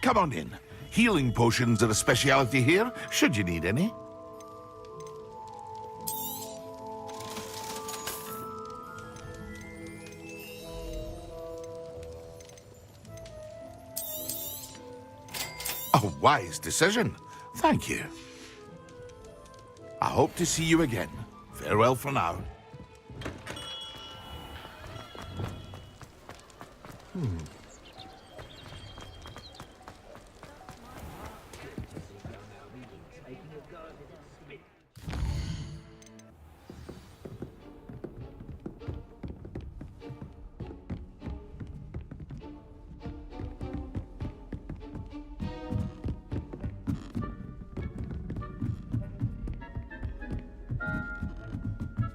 Come on in. Healing potions are a speciality here, should you need any. A wise decision. Thank you. I hope to see you again. Farewell for now.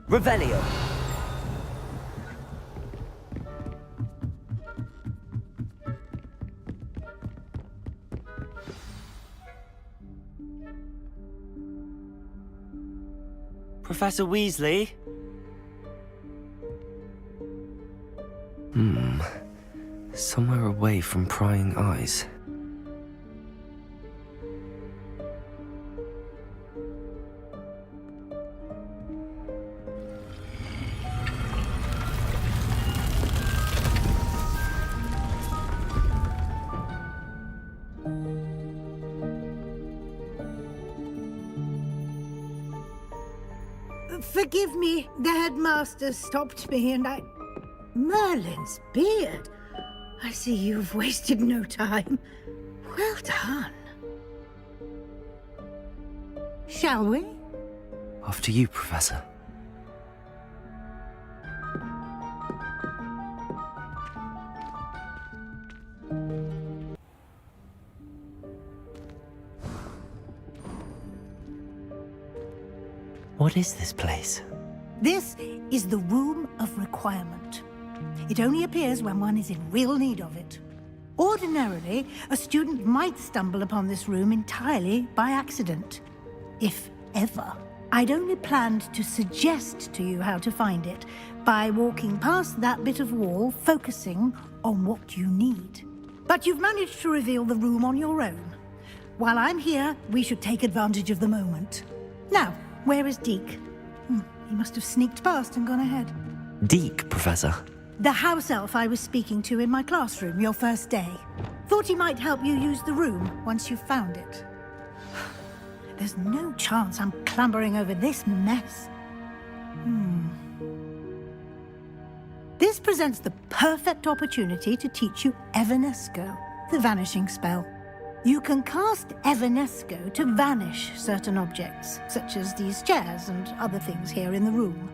Revelio. Professor Weasley? Somewhere away from prying eyes. Forgive me, the headmaster stopped me and I... Merlin's beard. I see you've wasted no time. Well done. Shall we? After you, Professor. What is this place? This is the Room of Requirement. It only appears when one is in real need of it. Ordinarily, a student might stumble upon this room entirely by accident. If ever. I'd only planned to suggest to you how to find it by walking past that bit of wall, focusing on what you need. But you've managed to reveal the room on your own. While I'm here, we should take advantage of the moment. Now, where is Deke? He must have sneaked past and gone ahead. Deke, Professor. The house elf I was speaking to in my classroom your first day. Thought he might help you use the room once you found it. There's no chance I'm clambering over this mess. This presents the perfect opportunity to teach you Evanesco, the vanishing spell. You can cast Evanesco to vanish certain objects, such as these chairs and other things here in the room.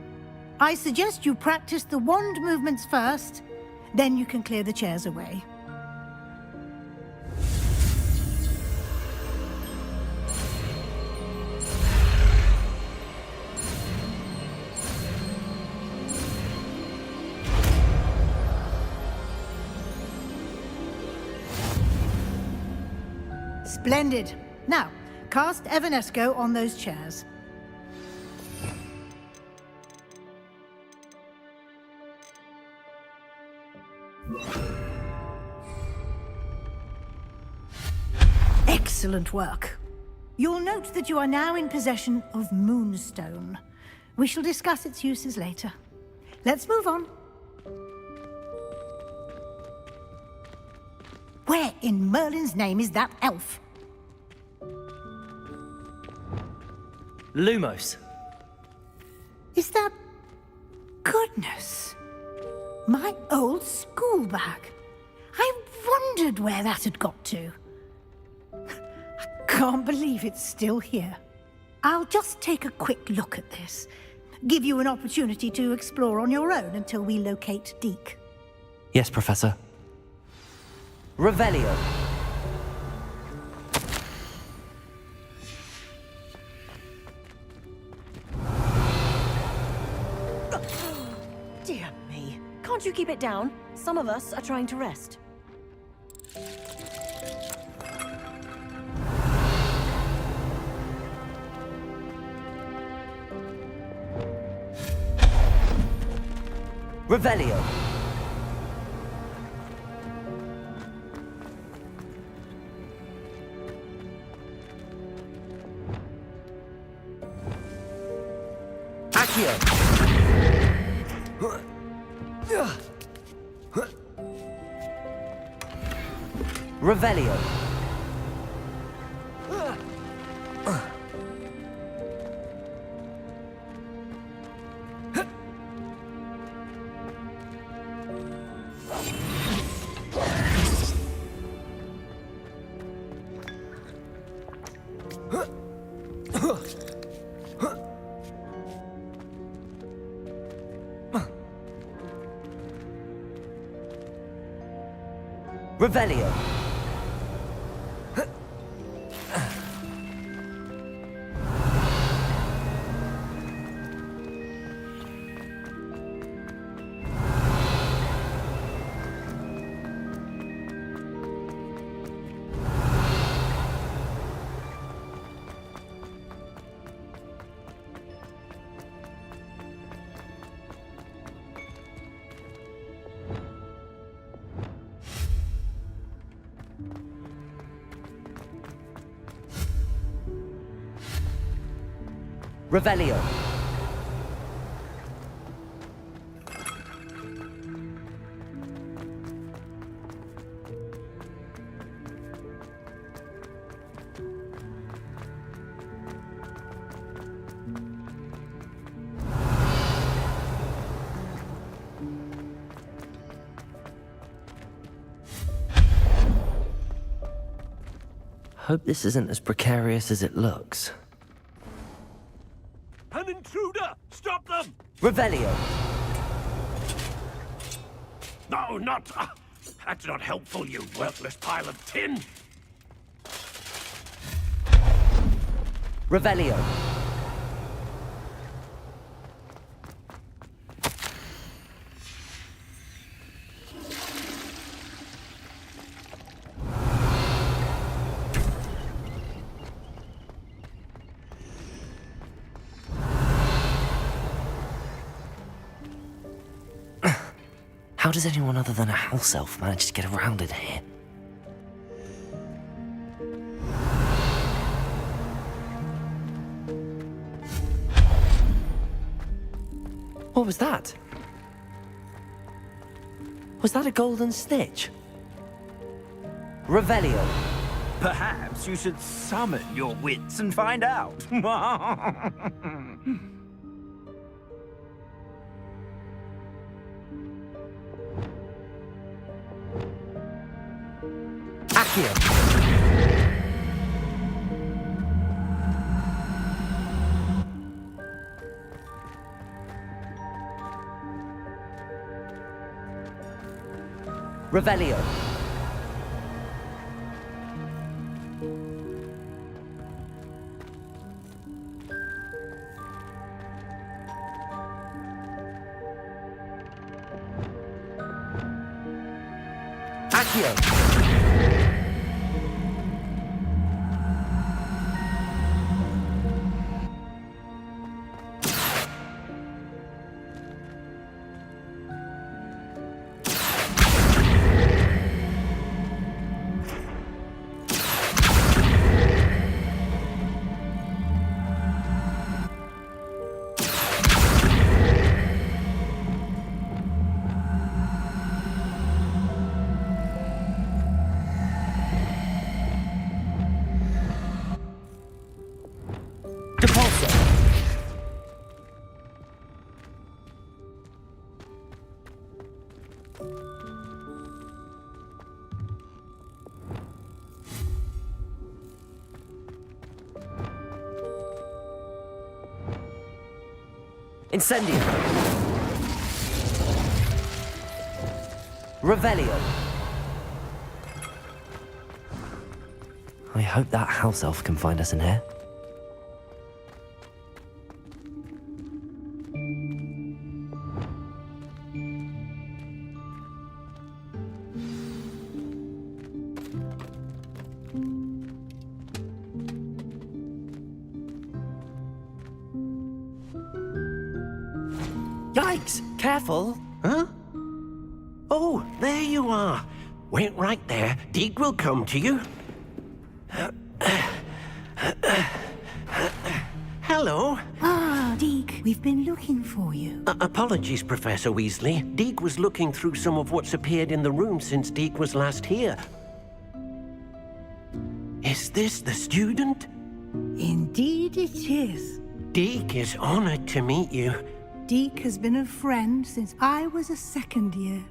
I suggest you practice the wand movements first, then you can clear the chairs away. Splendid. Now, cast Evanesco on those chairs. Excellent work. You'll note that you are now in possession of Moonstone. We shall discuss its uses later. Let's move on. Where in Merlin's name is that elf? Lumos. Is that... Goodness. My old school bag. I wondered where that had got to. I can't believe it's still here. I'll just take a quick look at this. Give you an opportunity to explore on your own until we locate Deke. Yes, Professor. Revelio. Dear me. Can't you keep it down? Some of us are trying to rest. Revelio. Accio! Revelio! Revelio! Revelio! Hope this isn't as precarious as it looks. An intruder! Stop them! Revelio! No, not... that's not helpful, you worthless pile of tin! Revelio! How does anyone other than a house elf manage to get around in here? What was that? Was that a golden snitch? Revelio! Perhaps you should summon your wits and find out. Accio! Revelio! Accio! Incendio! Revelio! I hope that house elf can find us in here. Yikes! Careful! Huh? Oh, there you are. Wait right there. Deke will come to you. Hello. Ah, Deke. We've been looking for you. Apologies, Professor Weasley. Deke was looking through some of what's appeared in the room since Deke was last here. Is this the student? Indeed it is. Deke is honored to meet you. Deke has been a friend since I was a second year.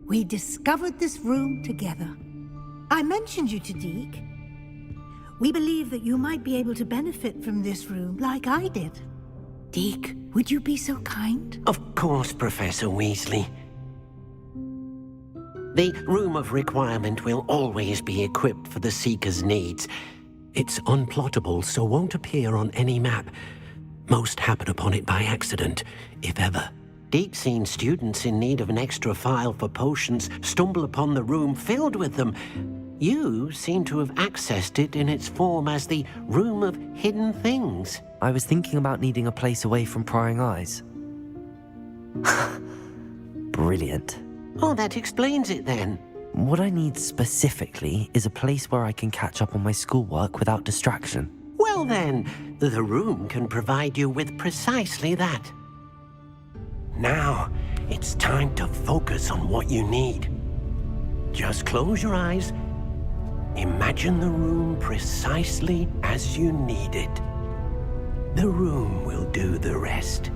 We discovered this room together. I mentioned you to Deke. We believe that you might be able to benefit from this room like I did. Deke, would you be so kind? Of course, Professor Weasley. The Room of Requirement will always be equipped for the Seeker's needs. It's unplottable, so won't appear on any map. Most happen upon it by accident, if ever. Deke's seen students in need of an extra file for potions stumble upon the room filled with them. You seem to have accessed it in its form as the Room of Hidden Things. I was thinking about needing a place away from prying eyes. Brilliant. Oh, that explains it then. What I need specifically is a place where I can catch up on my schoolwork without distraction. Well then, the room can provide you with precisely that. Now, it's time to focus on what you need. Just close your eyes. Imagine the room precisely as you need it. The room will do the rest.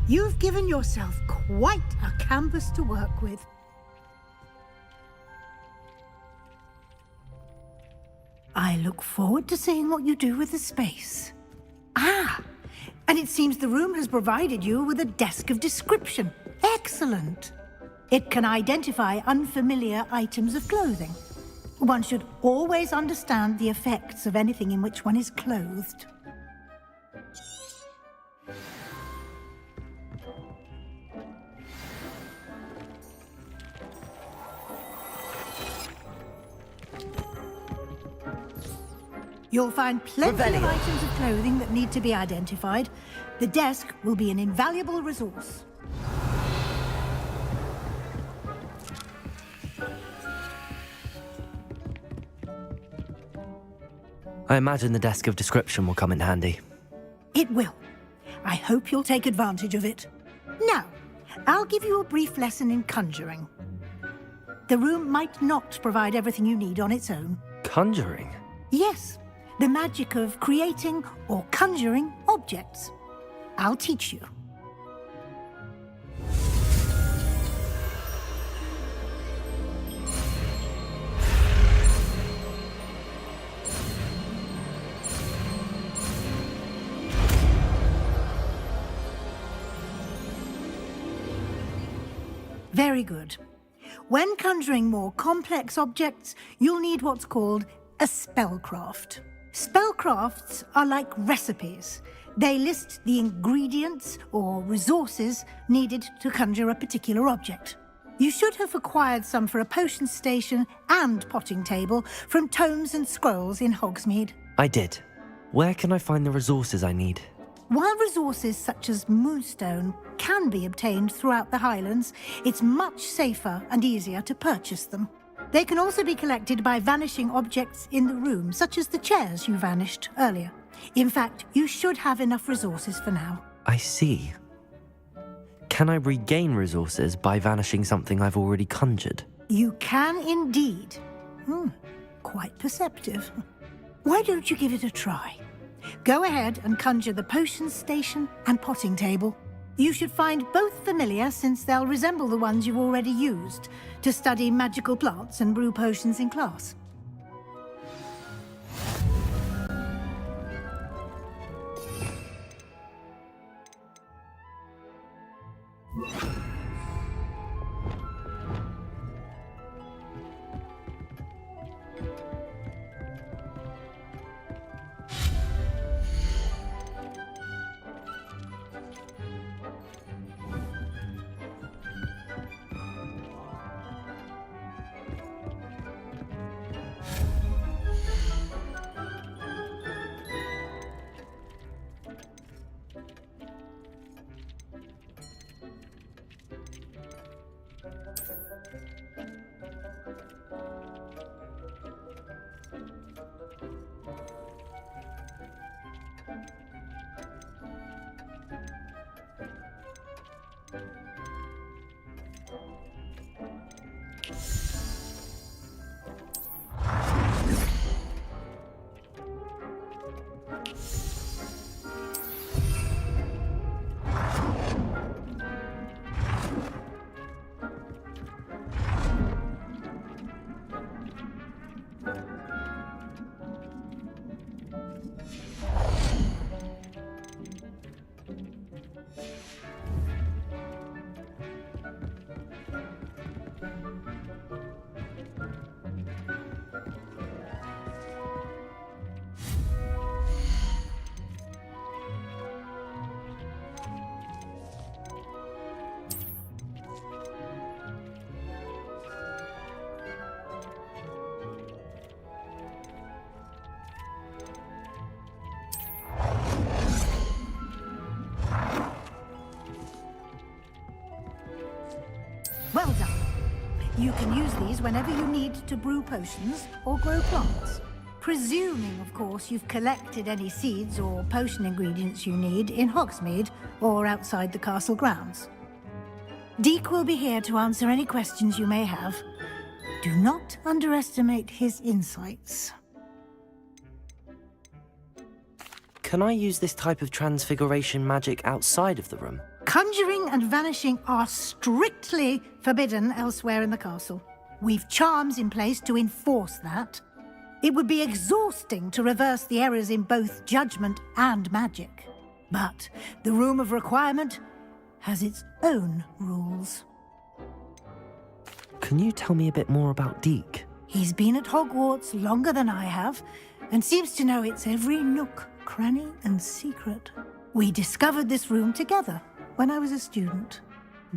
You've given yourself quite a canvas to work with. I look forward to seeing what you do with the space. Ah, and it seems the room has provided you with a desk of description. Excellent. It can identify unfamiliar items of clothing. One should always understand the effects of anything in which one is clothed. You'll find plenty of items of clothing that need to be identified. The desk will be an invaluable resource. I imagine the desk of description will come in handy. It will. I hope you'll take advantage of it. Now, I'll give you a brief lesson in conjuring. The room might not provide everything you need on its own. Conjuring? Yes, the magic of creating or conjuring objects. I'll teach you. Very good. When conjuring more complex objects, you'll need what's called a spellcraft. Spellcrafts are like recipes. They list the ingredients or resources needed to conjure a particular object. You should have acquired some for a potion station and potting table from tomes and scrolls in Hogsmeade. I did. Where can I find the resources I need? While resources such as moonstone can be obtained throughout the Highlands, it's much safer and easier to purchase them. They can also be collected by vanishing objects in the room, such as the chairs you vanished earlier. In fact, you should have enough resources for now. I see. Can I regain resources by vanishing something I've already conjured? You can indeed. Quite perceptive. Why don't you give it a try? Go ahead and conjure the potion station and potting table. You should find both familiar, since they'll resemble the ones you've already used to study magical plants and brew potions in class. You can use these whenever you need to brew potions or grow plants. Presuming, of course, you've collected any seeds or potion ingredients you need in Hogsmeade or outside the castle grounds. Deek will be here to answer any questions you may have. Do not underestimate his insights. Can I use this type of transfiguration magic outside of the room? Conjuring and vanishing are strictly forbidden elsewhere in the castle. We've charms in place to enforce that. It would be exhausting to reverse the errors in both judgment and magic. But the Room of Requirement has its own rules. Can you tell me a bit more about Deek? He's been at Hogwarts longer than I have, and seems to know its every nook, cranny, and secret. We discovered this room together when I was a student.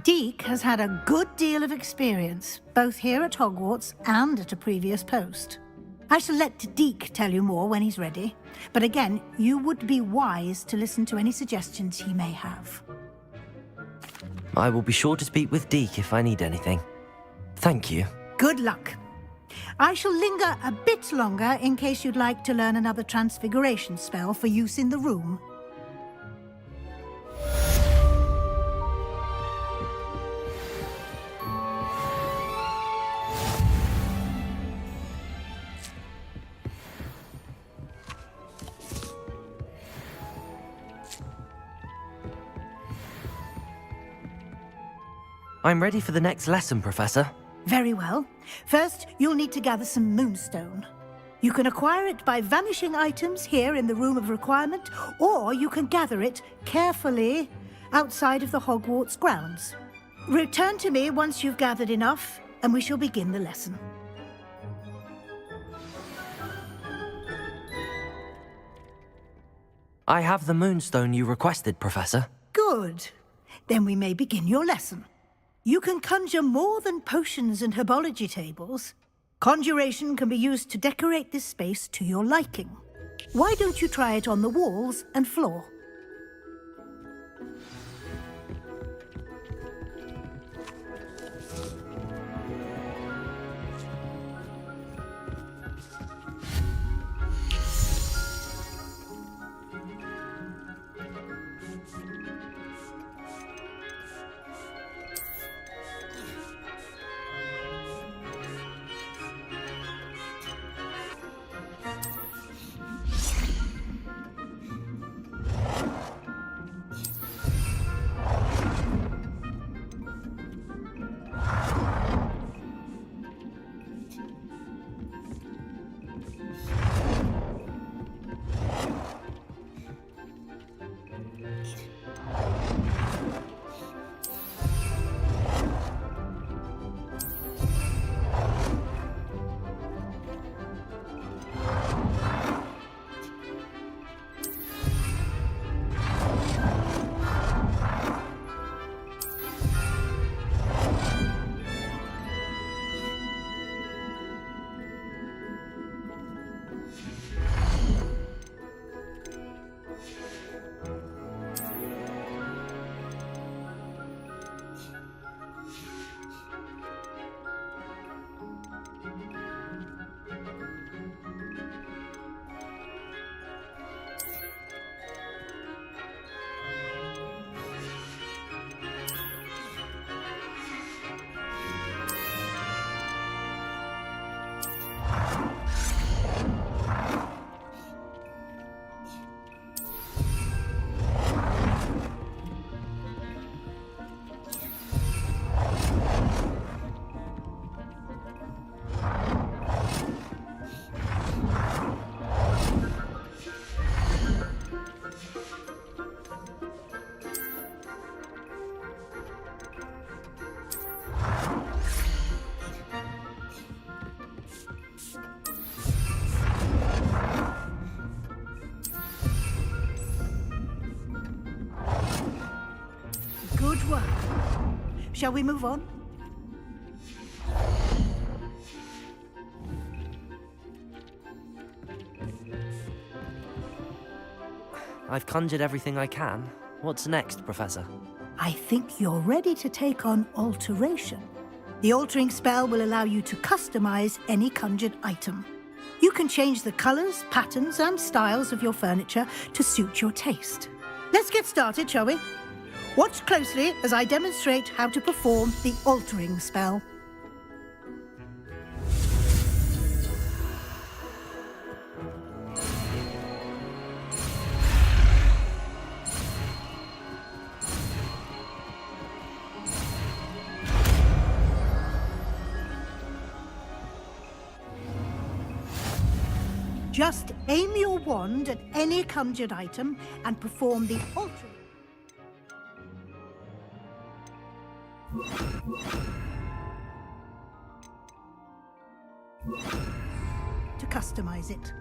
Deek has had a good deal of experience, both here at Hogwarts and at a previous post. I shall let Deek tell you more when he's ready, but again, you would be wise to listen to any suggestions he may have. I will be sure to speak with Deek if I need anything. Thank you. Good luck. I shall linger a bit longer in case you'd like to learn another transfiguration spell for use in the room. I'm ready for the next lesson, Professor. Very well. First, you'll need to gather some moonstone. You can acquire it by vanishing items here in the Room of Requirement, or you can gather it carefully outside of the Hogwarts grounds. Return to me once you've gathered enough, and we shall begin the lesson. I have the moonstone you requested, Professor. Good. Then we may begin your lesson. You can conjure more than potions and herbology tables. Conjuration can be used to decorate this space to your liking. Why don't you try it on the walls and floor? Good work. Shall we move on? I've conjured everything I can. What's next, Professor? I think you're ready to take on alteration. The altering spell will allow you to customize any conjured item. You can change the colors, patterns, and styles of your furniture to suit your taste. Let's get started, shall we? Watch closely as I demonstrate how to perform the altering spell. Just aim your wand at any conjured item and perform the altering. To customize it.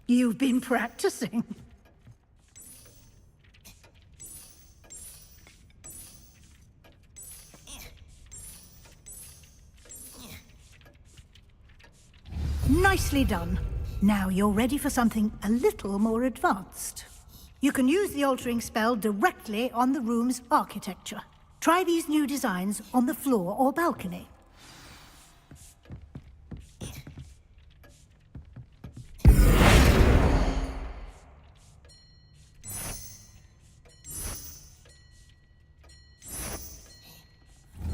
You've been practicing. Nicely done. Now you're ready for something a little more advanced. You can use the altering spell directly on the room's architecture. Try these new designs on the floor or balcony.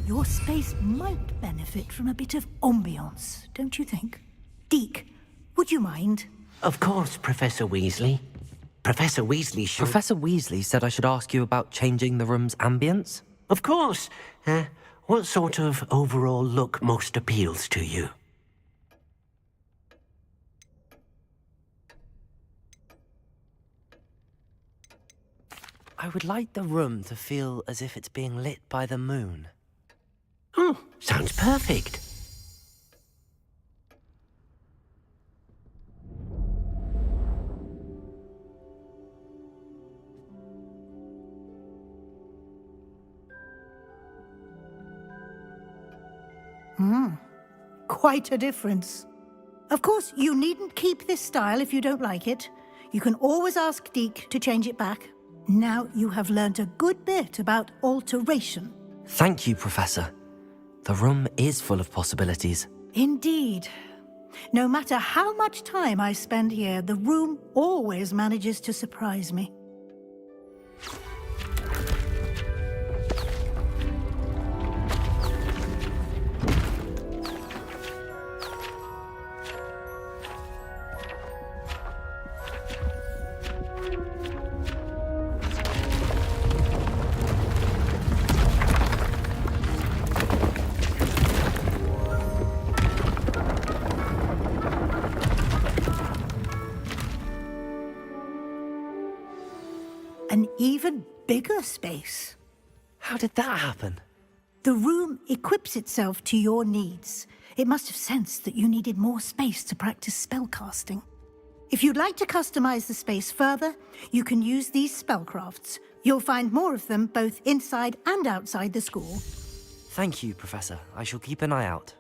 Your space might benefit from a bit of ambiance, don't you think? Deke, would you mind? Of course, Professor Weasley. Professor Weasley should... Professor Weasley said I should ask you about changing the room's ambience. Of course. What sort of overall look most appeals to you? I would like the room to feel as if it's being lit by the moon. Oh, sounds perfect. Quite a difference. Of course, you needn't keep this style if you don't like it. You can always ask Deke to change it back. Now you have learnt a good bit about alteration. Thank you, Professor. The room is full of possibilities. Indeed. No matter how much time I spend here, the room always manages to surprise me. an even bigger space. How did that happen? The room equips itself to your needs. It must have sensed that you needed more space to practice spellcasting. If you'd like to customize the space further, you can use these spellcrafts. You'll find more of them both inside and outside the school. Thank you, Professor. I shall keep an eye out.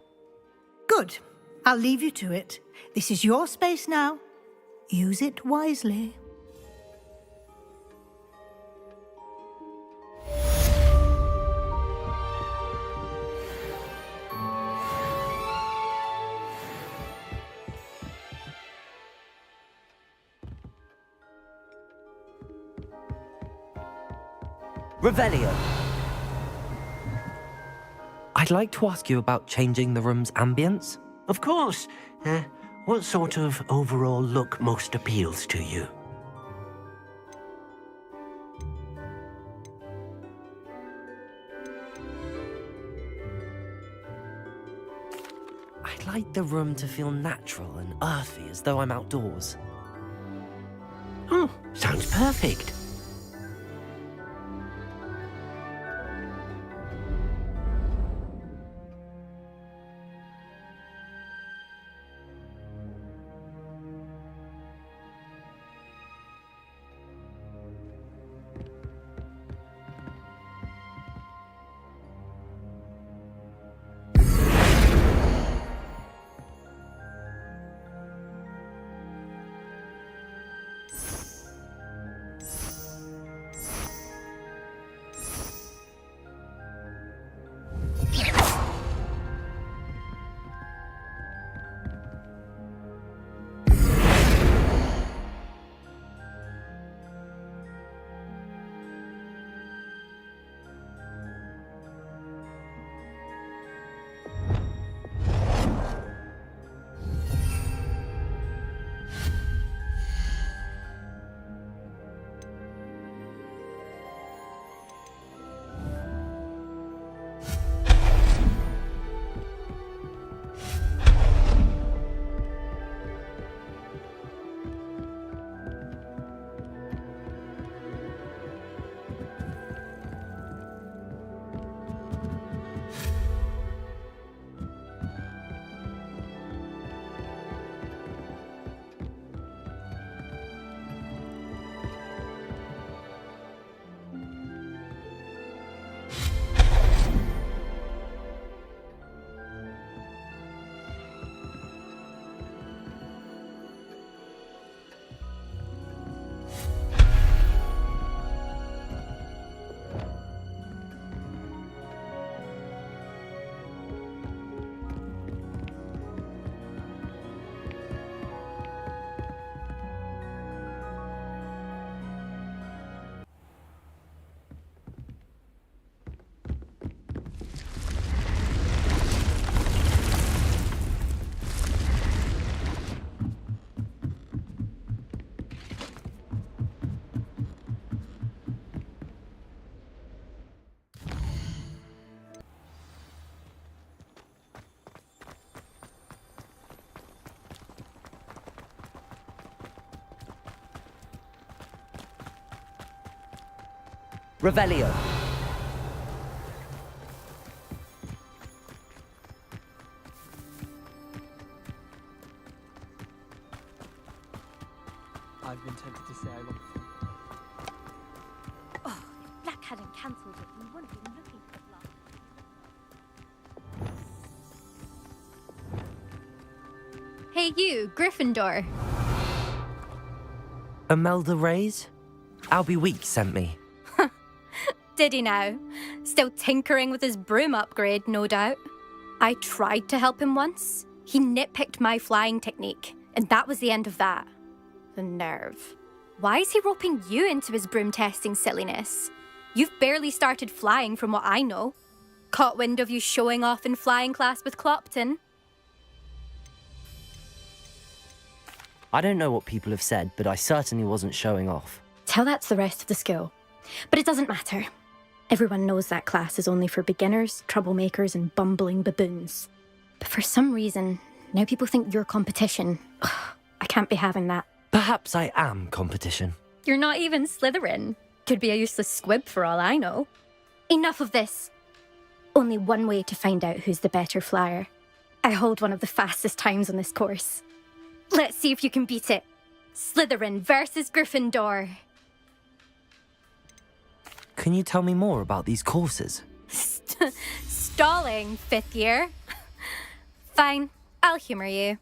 Good. I'll leave you to it. This is your space now. Use it wisely. Revelio. I'd like to ask you about changing the room's ambience. Of course. What sort of overall look most appeals to you? I'd like the room to feel natural and earthy, as though I'm outdoors. Oh, sounds perfect. Revelio. I've been tempted to say I want. Oh, if Black hadn't cancelled it, we wouldn't have been looking for Black. Hey you, Gryffindor. Imelda Reyes? Albie Weeks sent me. Did he now? Still tinkering with his broom upgrade, no doubt. I tried to help him once. He nitpicked my flying technique, and that was the end of that. The nerve. Why is he roping you into his broom testing silliness? You've barely started flying from what I know. Caught wind of you showing off in flying class with Clopton. I don't know what people have said, but I certainly wasn't showing off. Tell that to the rest of the school. But it doesn't matter. Everyone knows that class is only for beginners, troublemakers, and bumbling baboons. But for some reason, now people think you're competition. Ugh, I can't be having that. Perhaps I am competition. You're not even Slytherin. Could be a useless squib for all I know. Enough of this. Only one way to find out who's the better flyer. I hold one of the fastest times on this course. Let's see if you can beat it. Slytherin versus Gryffindor. Can you tell me more about these courses? Stalling, 5th year. Fine, I'll humour you.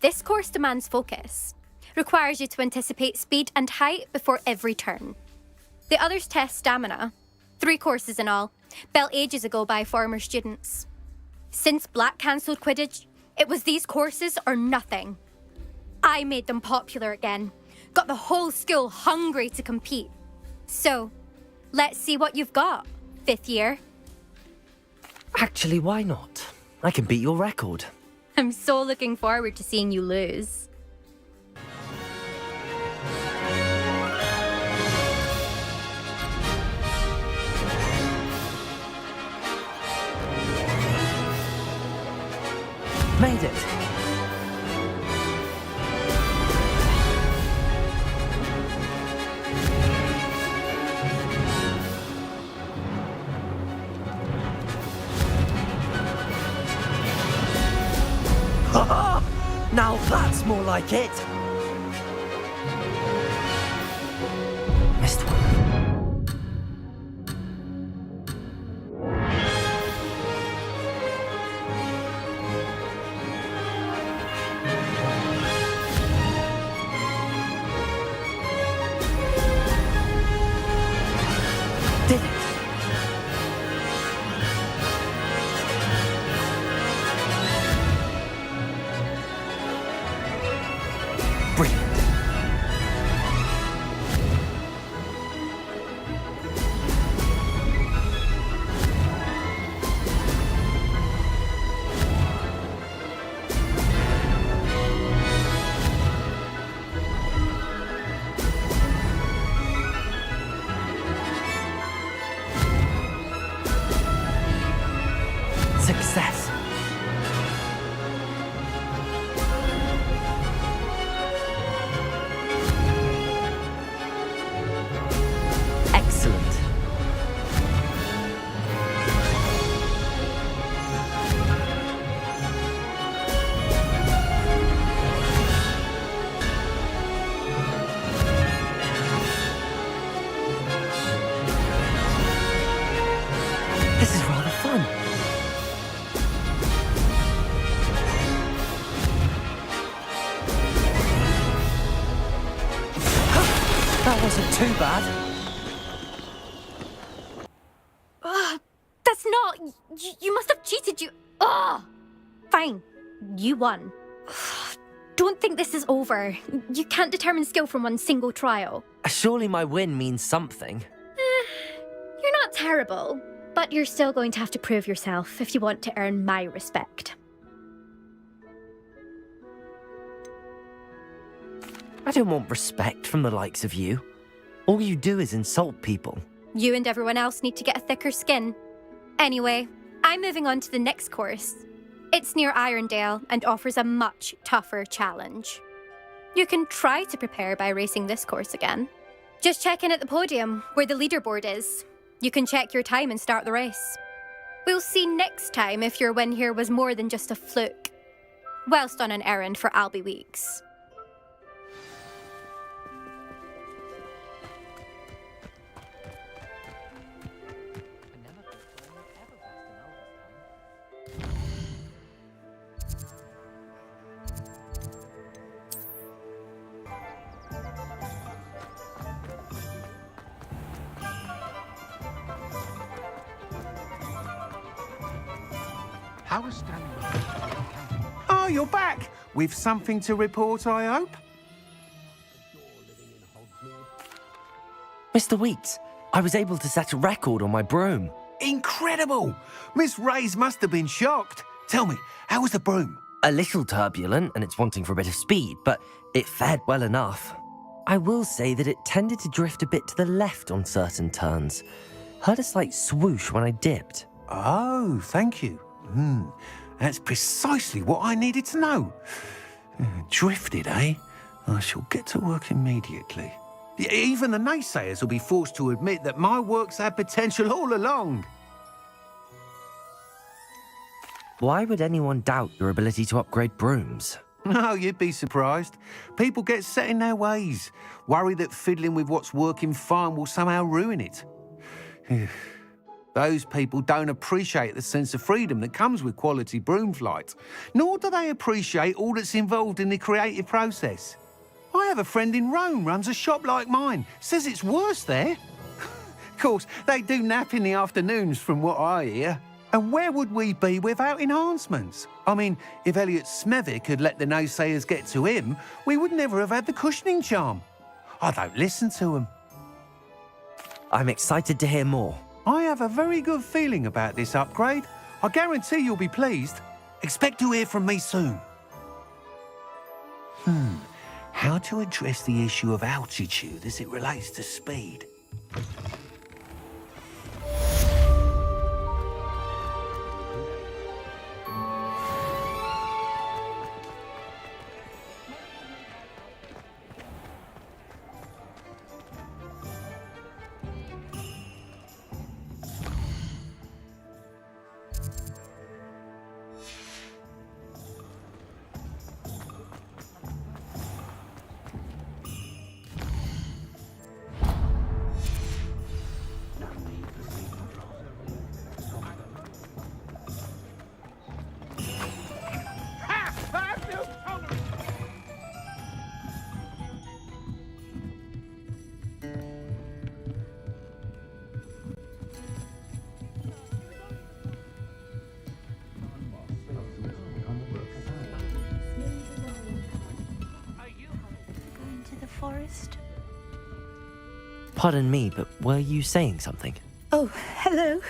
This course demands focus. Requires you to anticipate speed and height before every turn. The others test stamina. 3 courses in all, built ages ago by former students. Since Black cancelled Quidditch, it was these courses or nothing. I made them popular again. Got the whole school hungry to compete. So, let's see what you've got, 5th year. Actually, why not? I can beat your record. I'm so looking forward to seeing you lose. Made it! Now that's more like it! Missed one. Did it! Brilliant. Success. Excellent. This is rather fun. That wasn't too bad. That's not... You must have cheated, you... Fine. You won. Don't think this is over. You can't determine skill from one single trial. Surely my win means something. You're not terrible, but you're still going to have to prove yourself if you want to earn my respect. I don't want respect from the likes of you. All you do is insult people. You and everyone else need to get a thicker skin. Anyway, I'm moving on to the next course. It's near Irondale and offers a much tougher challenge. You can try to prepare by racing this course again. Just check in at the podium, where the leaderboard is. You can check your time and start the race. We'll see next time if your win here was more than just a fluke. Whilst on an errand for Albie Weeks. How is Stanley? Oh, you're back! With something to report, I hope? Mr. Weeks, I was able to set a record on my broom. Incredible! Miss Reyes must have been shocked. Tell me, how was the broom? A little turbulent and it's wanting for a bit of speed, but it fared well enough. I will say that it tended to drift a bit to the left on certain turns. Heard a slight swoosh when I dipped. Oh, thank you. That's precisely what I needed to know. Drifted, eh? I shall get to work immediately. Even the naysayers will be forced to admit that my work's had potential all along. Why would anyone doubt your ability to upgrade brooms? No, you'd be surprised. People get set in their ways, worry that fiddling with what's working fine will somehow ruin it. Those people don't appreciate the sense of freedom that comes with quality broom flight, nor do they appreciate all that's involved in the creative process. I have a friend in Rome runs a shop like mine, says it's worse there. Of course, they do nap in the afternoons from what I hear. And where would we be without enhancements? I mean, if Elliot Smethwick had let the naysayers get to him, we would never have had the cushioning charm. I don't listen to them. I'm excited to hear more. I have a very good feeling about this upgrade. I guarantee you'll be pleased. Expect to hear from me soon. How to address the issue of altitude as it relates to speed? Forest. Pardon me, but were you saying something? Oh, hello.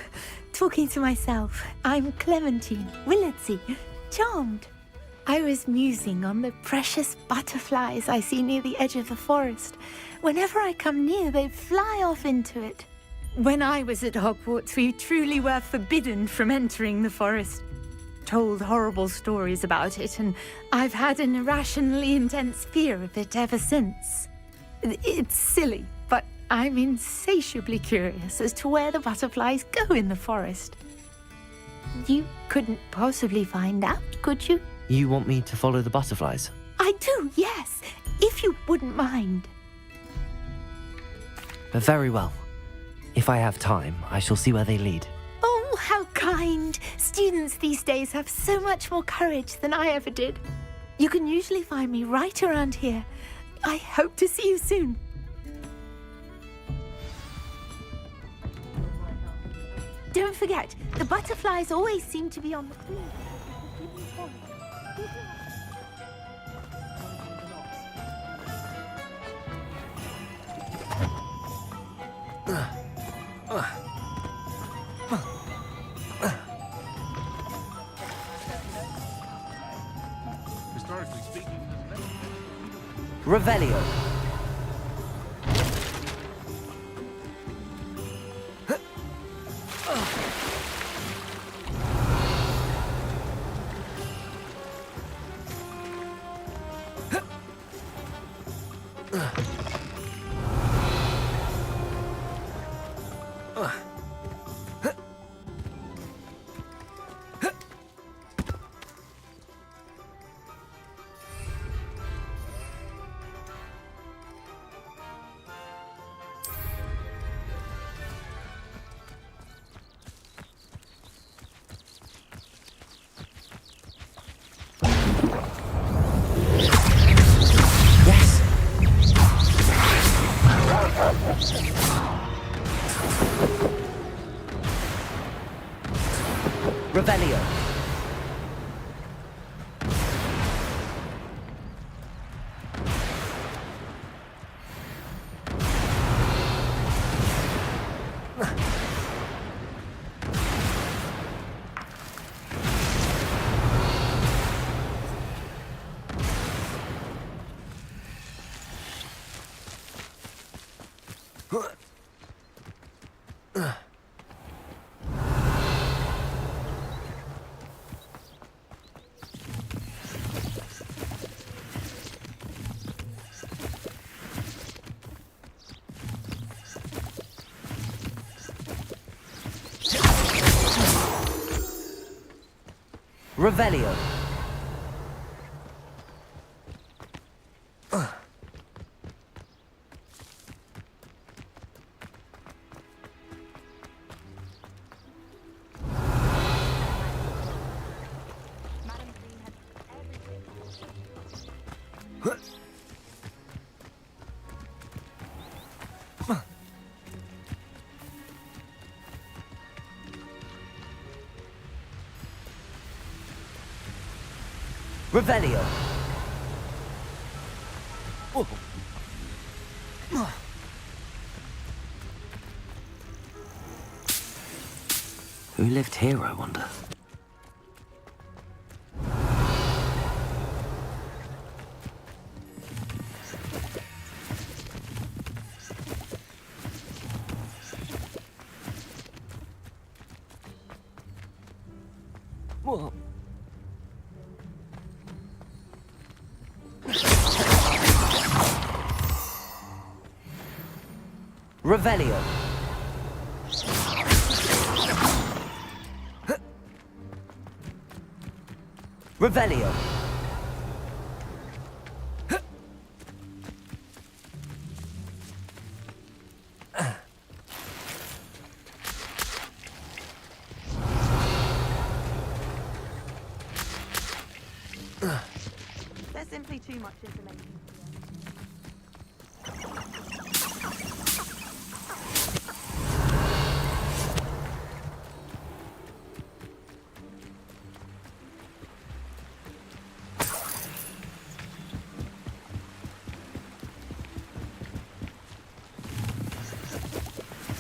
Talking to myself. I'm Clementine, Willardsey, charmed. I was musing on the precious butterflies I see near the edge of the forest. Whenever I come near, they fly off into it. When I was at Hogwarts, we truly were forbidden from entering the forest. Told horrible stories about it, and I've had an irrationally intense fear of it ever since. It's silly, but I'm insatiably curious as to where the butterflies go in the forest. You couldn't possibly find out, could you? You want me to follow the butterflies? I do, yes, if you wouldn't mind. Very well. If I have time, I shall see where they lead. Oh, how kind. Students these days have so much more courage than I ever did. You can usually find me right around here. I hope to see you soon. Don't forget, the butterflies always seem to be on the queen. Historically speaking, Revelio. Revelio. Revelio. Revelio. Who lived here, I wonder? Whoa. Revelio. Revelio. There's simply too much information.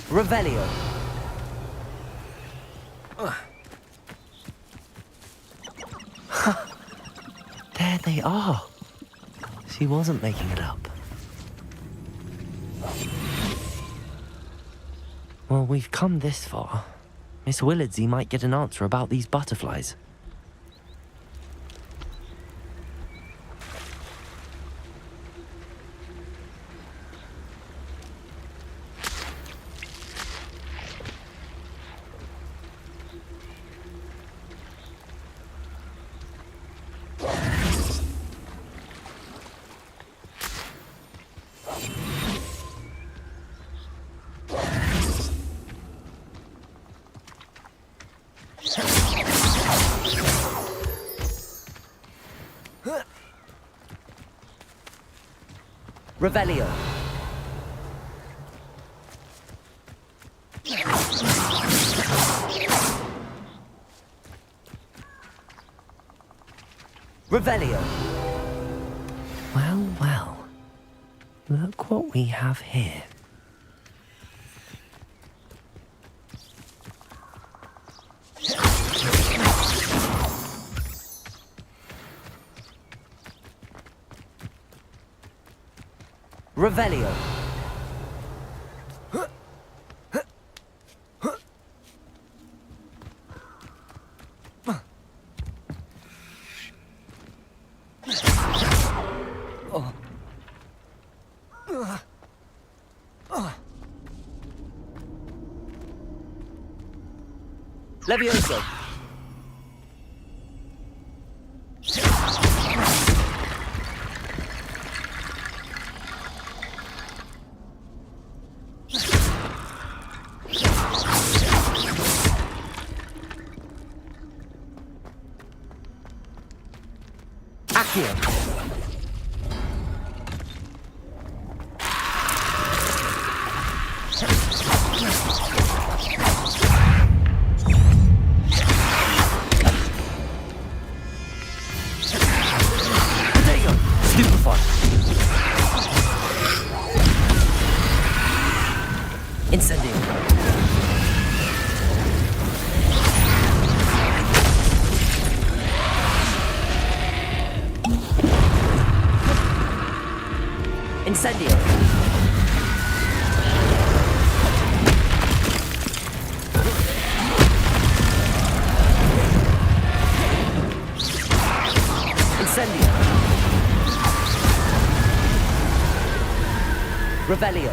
Revelio. There they are. She wasn't making it up. Well, we've come this far. Miss Willardsey might get an answer about these butterflies. Revelio. Revelio. Well, well. Look what we have here. Revelio. Levioso. Accio. Incendio. Incendio. Incendio. Revelio.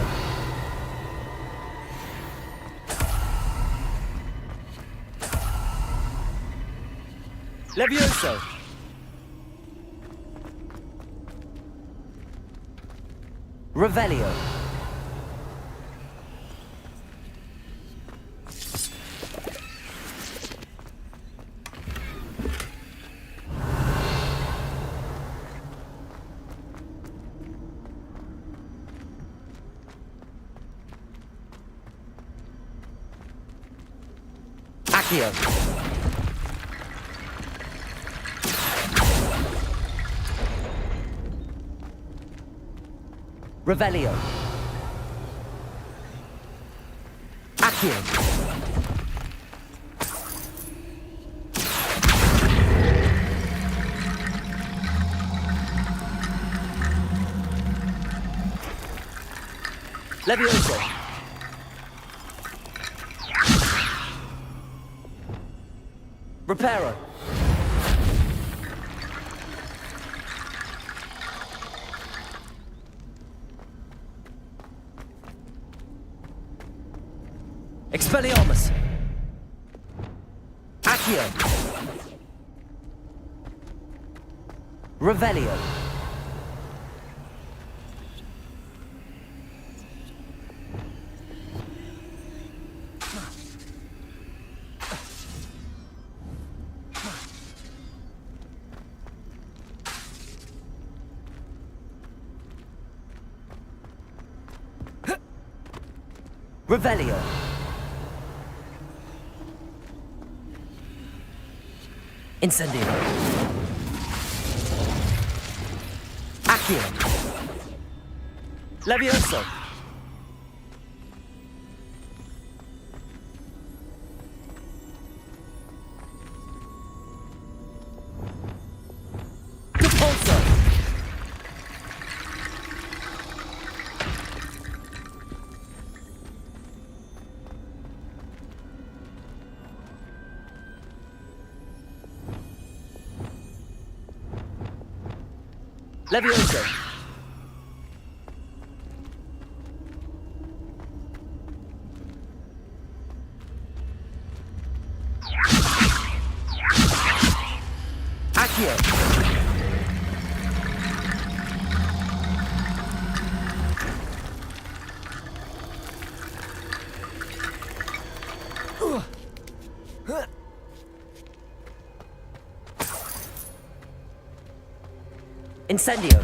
Levioso! Revelio! Accio! Revelio! Accio! Levioso! Reparo! Expelliarmus! Accio! Revelio! Revelio! Incendio! Accio! Levioso! Repulso! Levioso! Accio! Incendio!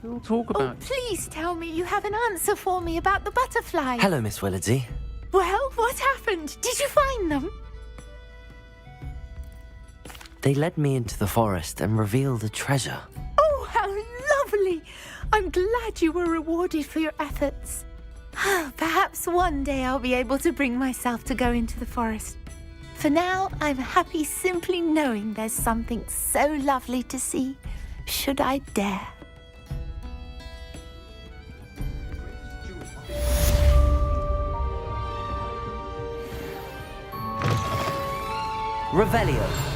We'll talk about... Please tell me you have an answer for me about the butterfly. Hello, Miss Willardsey. Well, what happened? Did you find them? They led me into the forest and revealed a treasure. Oh, how lovely! I'm glad you were rewarded for your efforts. Perhaps one day I'll be able to bring myself to go into the forest. For now, I'm happy simply knowing there's something so lovely to see, should I dare. Revelio!